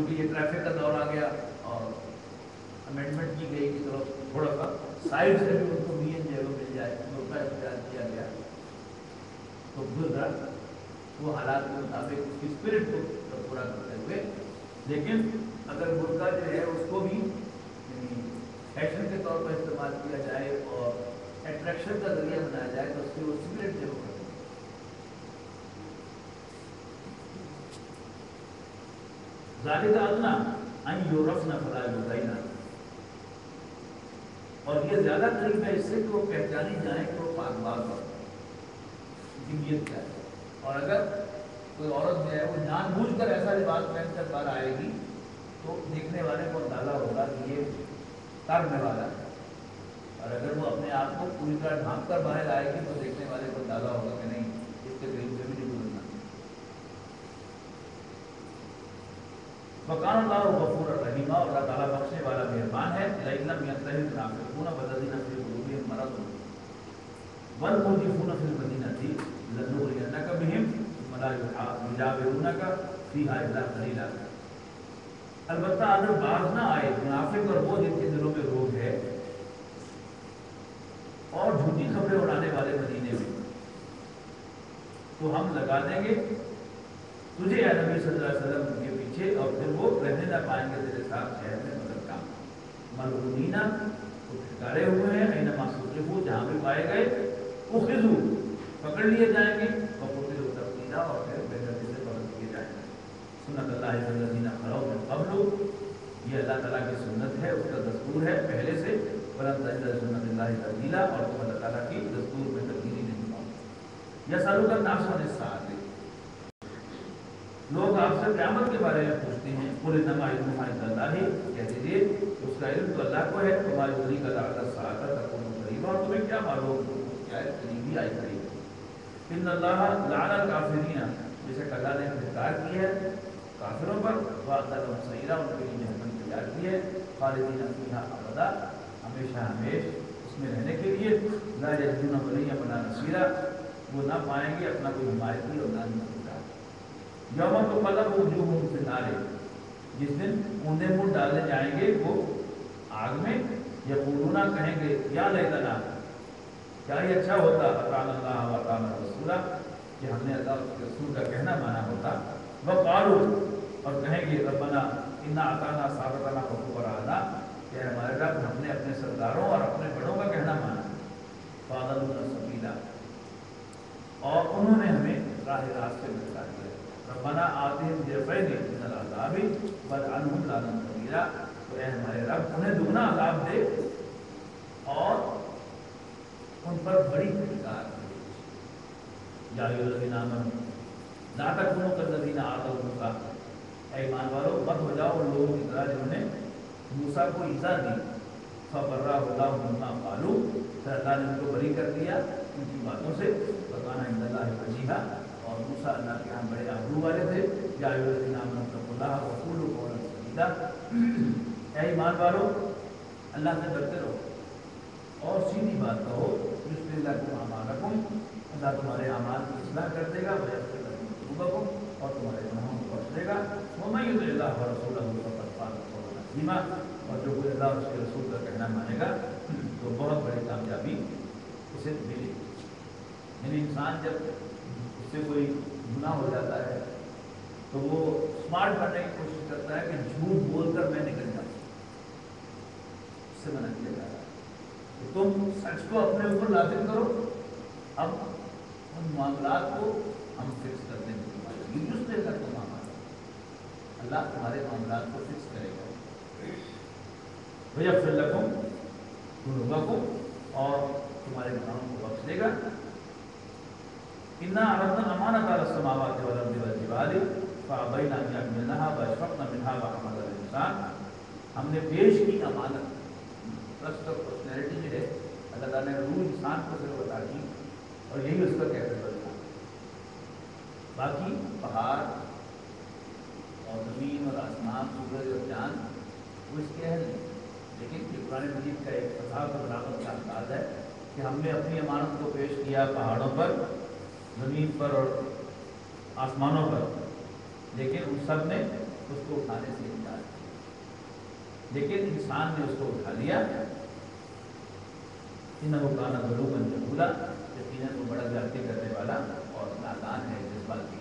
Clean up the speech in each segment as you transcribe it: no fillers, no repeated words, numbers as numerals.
کیونکہ یہ ٹریفک کا دور آ گیا اور امینڈمنٹ کی گئی کہ چلو تھوڑا سا سائڈ سے بھی ان کو بی این جے مل جائے، ان کا اختیار کیا گیا تو گزرا وہ حالات کے مطابق اس کی اسپرٹ کو پورا کرتے ہوئے، لیکن اگر برقع جو ہے اس کو بھی فیشن کے طور پر استعمال کیا جائے اور اٹریکشن کا ذریعہ بنایا جائے تو اس کی وہ اسپرٹ جو ہے ذالک ادنیٰ ان یعرفن فلا یؤذین، اور یہ زیادہ قریب ہے اس سے کہ وہ پہچانی جائیں کہ وہ پاک باز ہو، نیت کیا ہے۔ اور اگر کوئی عورت جو ہے وہ جان بوجھ کر ایسا لباس پہن کر باہر آئے گی تو دیکھنے والے کو اندازہ ہوگا کہ یہ کرنے والا ہے، اور اگر وہ اپنے آپ کو پوری طرح ڈھانپ کر باہر آئے گی تو دیکھنے والے کو اندازہ ہوگا کہ نہیں، اس کے قریب سے بھی نہیں گزرنا۔ وکان اللہ غفورا رحیما، اور اللہ تعالیٰ بخشنے والا مہربان ہے۔ لئن لم ينتهِ المنافقون والذین فی قلوبهم مرض والمرجفون فی المدینة لنغرینک بهم ثم لا یجاورونک فیہا الا قلیلا۔ البتہ اگر باز نہ آئے منافق اور وہ جن کے دلوں میں روگ ہے اور جھوٹی خبریں اڑانے والے مدینے میں، تو ہم لگا دیں گے تجھے اے نبی صلی اللہ علیہ وسلم کے پیچھے، اور پھر وہ رہنے نہ پائیں گے تیرے ساتھ شہر میں مگر کام ملعونین، وہ پھٹکارے ہوئے ہیں، اینما ثقفوا، جہاں بھی پائے گئے، اخذوا، پکڑ لیے جائیں گے، وقتلوا تقتیلا، اور پھر بے دردی سے قتل کیے جائیں گے۔ سنت اللہ فی الذین خلوا من قبل، یہ اللہ تعالیٰ کی سنت ہے، اس کا دستور ہے پہلے سے، ولن تجد لسنت اللہ تبدیلا، اور تم اللہ تعالیٰ کی دستور میں تبدیلی نہیں پاؤ۔ یسألک الناس عن الساعۃ، لوگ آپ سے قیامت کے بارے میں پوچھتے ہیں، قل انما علمها عند اللہ، کہہ دیجیے کہ اس کا علم تو اللہ کو ہے، وما یدریک لعل الساعۃ تکون قریبا، اور تمہیں کیا معلوم کہ آیت قریب ہی آئی قریب۔ ان اللہ لعن الکافرین، جسے اللہ نے انکار کی ہے کافروں پر، وَأَعْتَدَ لَهُمْ سَعِيرًا، ان کے لیے جہنم تیار کی ہے، خالدین فیہا ابدا، ہمیشہ ہمیش اس میں رہنے کے لیے، لا یجدون ولیا ولا نصیرا، وہ نہ پائیں گے اپنا کوئی حمایتی اور نہ مددگار۔ یوم تقلب وجوہہم فی النار، جس دن اوندے منہ ڈالے جائیں گے وہ آگ میں، یقولون، کہیں گے یا لیتنا، کیا یہ اچھا ہوتا، اطعنا اللہ واطعنا الرسول، کہ ہم نے اللہ اور اس کے رسول کا کہنا مانا ہوتا، وقالوا، اور کہیں گے ربنا انا اطعنا سادتنا وکبراءنا، کہ ہمارے رب ہم نے اپنے سرداروں اور اپنے بڑوں کا کہنا مانا، فاضلونا السبیل، اور انہوں نے ہمیں راہ راست سے بھٹکا دیا، ربنا آتہم ضعفین من العذاب والعنہم لعنا کبیرا، تو اے ہمارے رب انہیں دگنا عذاب دے اور ان پر بڑی پھٹکار دے۔ یا ایھا الذین آمنوا لا تکونوا کالذین آذوا موسیٰ، اے ایمان والو مت ہو جاؤ ان لوگوں کی طرح جنہوں نے موسیٰ کو ایذا دی، فبرأہ اللہ مما قالوا، پھر اللہ نے ان کو بری کر دیا ان کی باتوں سے، وکان عند اللہ وجیہا، اور موسیٰ اللہ کے ہاں بڑے آبرو والے تھے۔ یا ایھا الذین آمنوا اتقوا اللہ وقولوا قولا سدیدا، اے ایمان والو اللہ سے ڈرتے رہو اور سیدھی بات کہو، یصلح لکم اعمالکم، اللہ تمہارے اعمال کی اصلاح کر دے گا، ویغفر لکم ذنوبکم، اور تمہارے گناہوں کو بخش دے گا، ومن یطع اللہ ورسولہ فقد فاز فوزا عظیما، اور جو کوئی اللہ اور اس کے رسول کا کہنا مانے گا تو بہت بڑی کامیابی اسے ملے گی۔ یعنی انسان جب اس سے کوئی گناہ ہو جاتا ہے تو وہ اسمارٹ بننے کی کوشش کرتا ہے کہ جھوٹ بول کر میں نکل جاؤں، اس سے منع کیا جا رہا ہے کہ تم سچ کو اپنے اوپر لازم کرو، اب ان معاملات کو ہم فکس کر دیں گے تمہارے، یہ جس دیر تک تم اللہ تمہارے معاملات کو فکس کرے گا، ویغفر لکم ذنوبکم، اور تمہارے گناہوں کو بخش دے گا۔ انا عرضنا الامانۃ علی السماوات والارض والجبال فابین ان یحملنها واشفقن منها وحملها الانسان، ہم نے پیش کی امانت، ٹرسٹ اور پرسنالٹی جو ہے اللہ تعالیٰ نے روح انسان کو صرف عطا کی، اور یہی اس کا کیپیبل تھا، باقی پہاڑ اور زمین اور آسمان، سورج اور چاند وہ اس کے اہل نہیں، لیکن یہ قرآن مجید کا ایک فصاحت اور بلاغت کا انداز ہے کہ ہم نے اپنی امانت کو پیش کیا پہاڑوں پر، زمین پر اور آسمانوں پر، لیکن ان سب نے اس کو اٹھانے سے لیکن انسان نے اس کو اٹھا لیا. انہو کان ظلوما جہولا، یقیناً وہ بڑا زیادتی کرنے والا اور نادان ہے جس بات کی.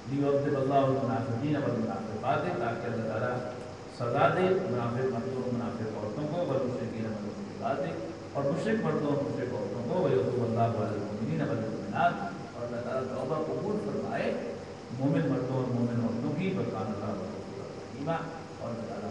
لیعذب اللہ المنافقین والمنافقات، تاکہ اللہ تعالیٰ سزا دے منافق مردوں اور منافق عورتوں کو، والمشرکین والمشرکات، اور مشرک مردوں اور مشرک عورتوں کو، ویتوب اللہ علی المؤمنین والمؤمنات، اور اللہ تعالیٰ توبہ قبول فرمائے مومن مردوں اور مومن عورتوں کی. وکان اللہ غفورا رحیما، اور اللہ تعالیٰ